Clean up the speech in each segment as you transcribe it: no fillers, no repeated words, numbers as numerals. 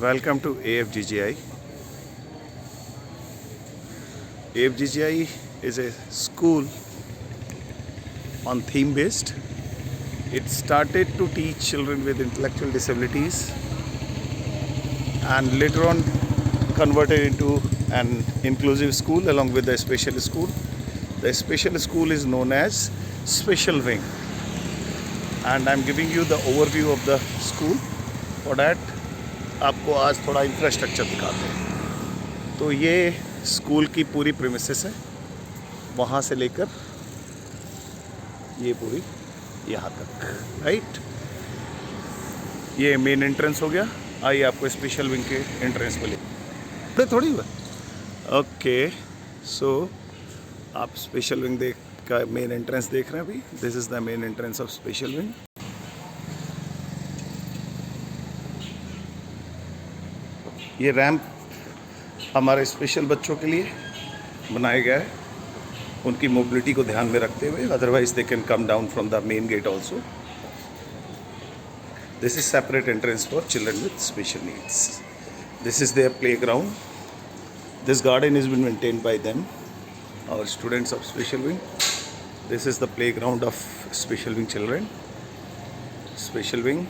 Welcome to AFGGI. AFGGI is a school on theme based. It started to teach children with intellectual disabilities and later on converted into an inclusive school along with the special school. The special school is known as Special Wing, and I'm giving you the overview of the school. For that आपको आज थोड़ा infrastructure दिखाते हैं। तो ये school की पूरी premises है, वहाँ से लेकर ये पूरी यहाँ तक, राइट। ये मेन एंट्रेंस हो गया। आइए आपको स्पेशल विंग के एंट्रेंस पे ले थोड़ी हुआ। ओके, सो आप स्पेशल विंग का मेन एंट्रेंस देख रहे हैं अभी। This is the main entrance of special wing. ये रैंप हमारे स्पेशल बच्चों के लिए बनाया गया है, उनकी मोबिलिटी को ध्यान में रखते हुए। Otherwise they can come down from the main gate also. This is separate entrance for children with special needs. This is their playground. This garden is been maintained by them, our students of special wing. This is the playground of special wing children. Special wing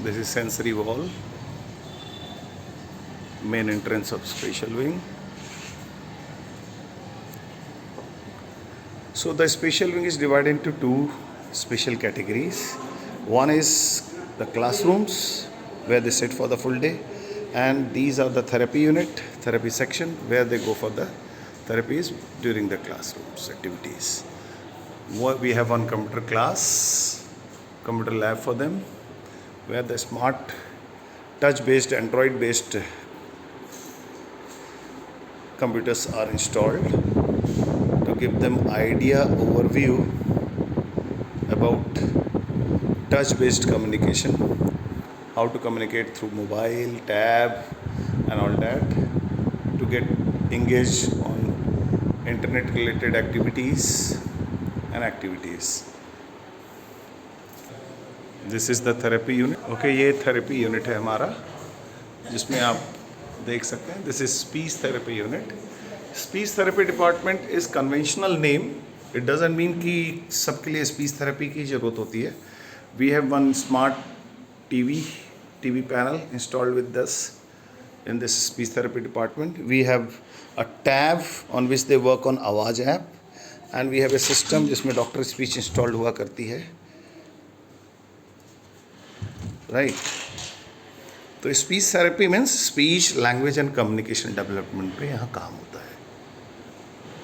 This is sensory wall, main entrance of special wing. So the special wing is divided into two special categories. One is the classrooms where they sit for the full day, and these are the therapy unit, therapy section, where they go for the therapies during the classrooms activities. We have one computer class, computer lab for them, where the smart touch-based, Android-based computers are installed to give them overview about touch-based communication, how to communicate through mobile, tab and all that, to get engaged on internet-related activities and activities. This is the therapy unit. Okay, ये therapy unit है हमारा, जिसमें आप देख सकते हैं this is speech therapy unit. Speech therapy department is conventional name. It doesn't mean कि सबके लिए स्पीच थेरेपी की ज़रूरत होती है। We have one smart TV panel installed with this in this speech therapy department. We have a tab on which they work on Avaz app, and we have a system जिसमें doctor speech installed हुआ करती है, right. तो speech therapy means speech language and communication development पे यहाँ काम होता है,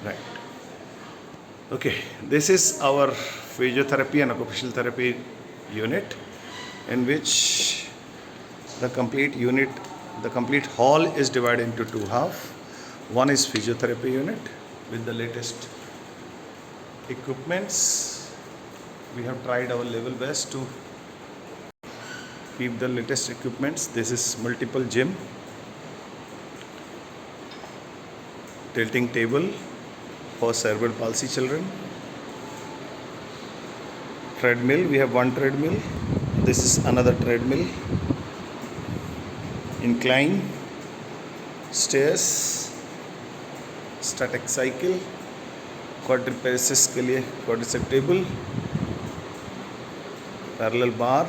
right. Okay, this is our physiotherapy and occupational therapy unit, in which the complete hall is divided into two half. One is physiotherapy unit with the latest equipments. We have tried our level best to keep the latest equipments. This is multiple gym, tilting table for cerebral palsy children, treadmill. We have one treadmill. This is another treadmill. Incline stairs, static cycle, quadriceps के लिए quadricep table, parallel bar.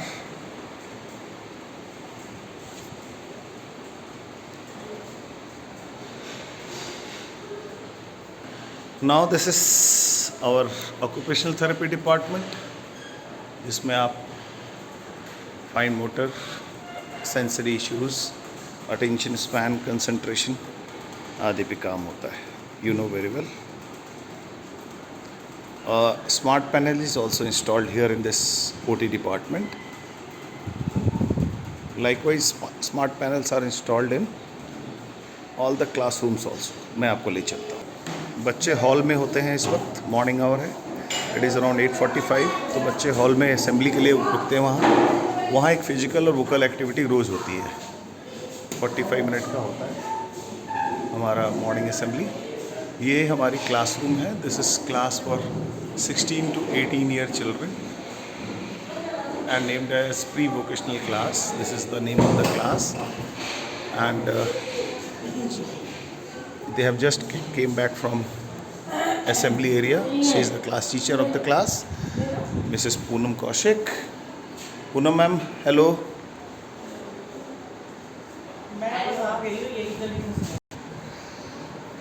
Now this is our occupational therapy department, जिसमें आप fine motor, sensory issues, attention span, concentration आदि पे काम होता है। You know very well. Smart panel is also installed here in this OT department. Likewise, smart panels are installed in all the classrooms also. मैं आपको ले चलता हूँ। बच्चे हॉल में होते हैं इस वक्त, मॉर्निंग आवर है, इट इज़ अराउंड 8:45। तो बच्चे हॉल में असेंबली के लिए रुकते हैं वहाँ एक फ़िज़िकल और वोकल एक्टिविटी रोज़ होती है, 45 मिनट का होता है हमारा मॉर्निंग असेंबली। ये हमारी क्लासरूम है, this is class for 16 to 18 year children and named as pre-vocational class. This is the name of the class, and they have just came back from assembly area. She is the class teacher of the class, Mrs. Poonam Kaushik. Poonam ma'am, hello.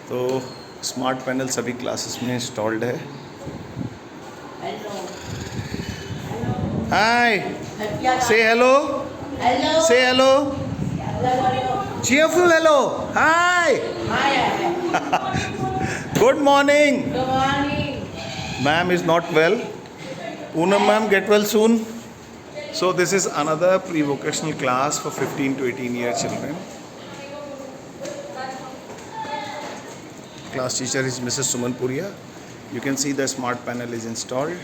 तो smart panel सभी classes में installed है। हाय, से hello, से hello, cheerful hello, hi, good morning. Good morning. Ma'am is not well. Poonam ma'am, get well soon. So this is another pre-vocational class for 15 to 18 year children. Class teacher is Mrs. Suman Puria. You can see the smart panel is installed.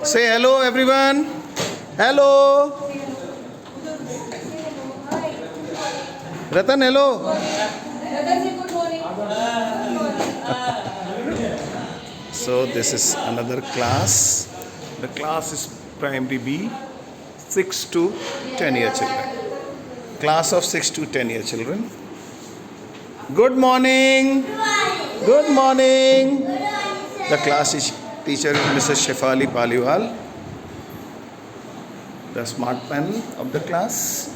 Say hello everyone. Hello. Ratan, hello. So this is another class. The class is primary B, 6 to 10 year children. Class of 6 to 10 year children. Good morning. Good morning. The class teacher is Mrs. Shefali Paliwal. The smart panel of the class.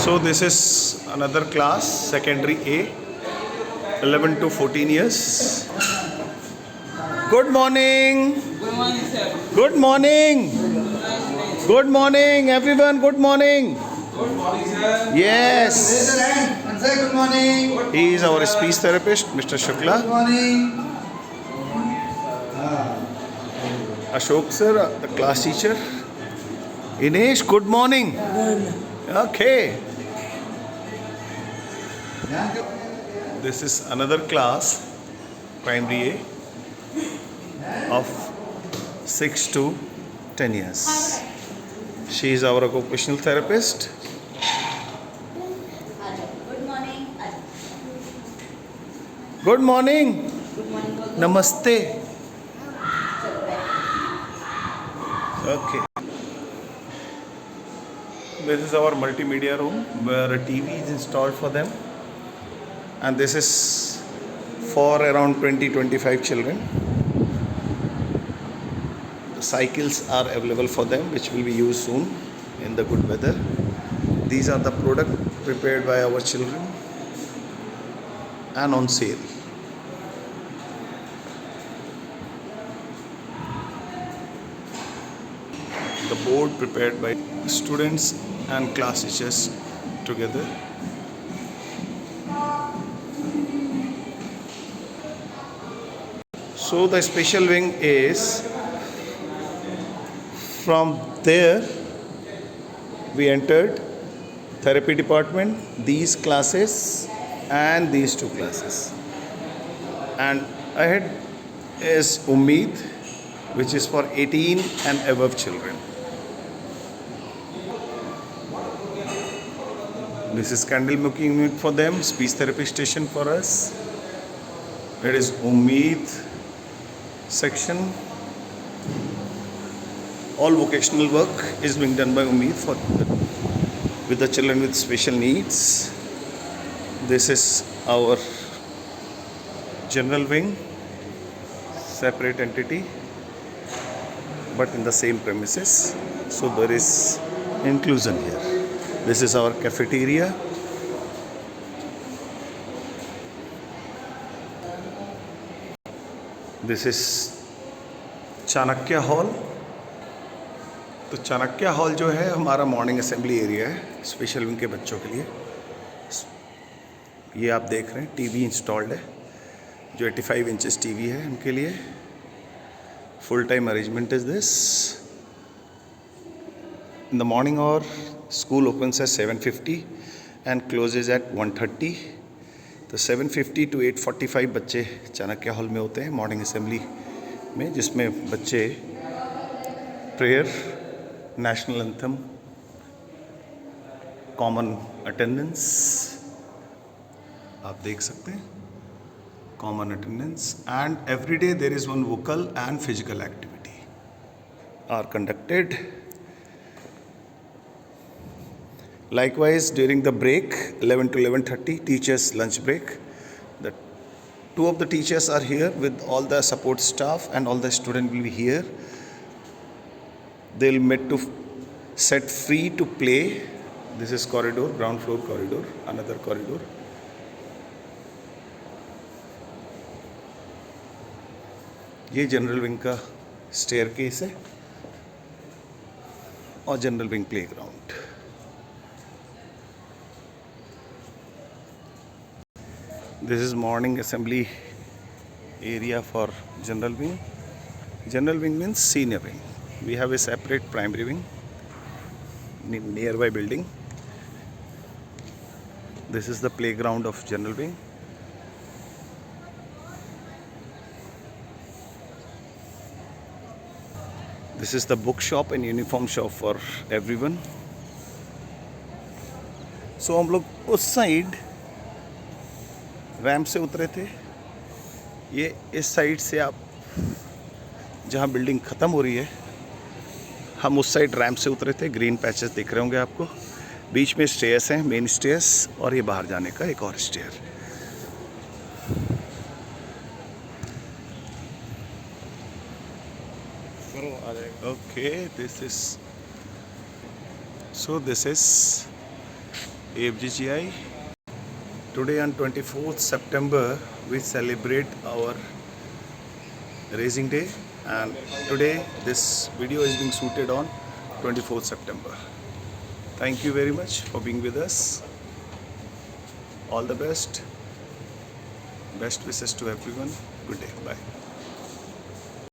So this is another class, secondary A, 11 to 14 years. Good morning. Good morning, sir. Good morning. Good morning, everyone. Good morning. Good morning, sir. Yes. Raise your hand and say good morning. He is our speech therapist, Mr. Shukla. Good morning. Ashok sir, the class teacher. Inesh, good morning. Okay. This is another class, primary A, of 6 to 10 years. She is our occupational therapist. Good morning. Good morning. Good morning. Namaste. Okay. This is our multimedia room where a TV is installed for them, and this is for around 20-25 children. The cycles are available for them, which will be used soon in the good weather. These are the products prepared by our children and on sale. The board prepared by students and class teachers together. So the special wing is from there we entered therapy department, these classes and these two classes, and ahead is Ummeed, which is for 18 and above children. This is candle making unit for them, speech therapy station for us. It is Ummeed section. All vocational work is being done by Ummeed with the children with special needs. This is our general wing, separate entity, but in the same premises. So there is inclusion here. This is our cafeteria. This is Chanakya hall. तो Chanakya hall जो है हमारा morning assembly area है special wing के बच्चों के लिए। ये आप देख रहे हैं टीवी इंस्टॉल्ड है, जो 85 इंचेस टीवी है उनके लिए। Full time arrangement is this. In the morning hour, school opens at 7:50 and closes at 1:30. तो 7:50 to 8:45 बच्चे चाणक्य हॉल में होते हैं मॉर्निंग असेंबली में, जिसमें बच्चे prayer, national anthem, common attendance आप देख सकते हैं, common attendance, and every day there is one vocal and physical activity are conducted. Likewise, during the break, 11 to 11:30, teachers' lunch break, the two of the teachers are here with all the support staff, and all the students will be here. They'll meet to set free to play. This is corridor, ground floor corridor, another corridor. ये general wing का staircase है और general wing playground. This is morning assembly area for general wing. General wing means senior wing. We have a separate primary wing in nearby building. This is the playground of general wing. This is the bookshop and uniform shop for everyone. So हम लोग उस side ramp से उतरे थे. ये इस side से आप जहाँ बिल्डिंग ख़त्म हो रही है, हम उस साइड रैम्प से उतरे थे. ग्रीन पैचेस दिख रहे होंगे आपको. बीच में स्टेयर्स हैं, मेन स्टेयर्स, और ये बाहर जाने का एक और stair. Okay, this is AFGGI. Today on 24th September we celebrate our raising day, and today this video is being shooted on 24th September. Thank you very much for being with us. All the best. Best wishes to everyone. Good day. Bye.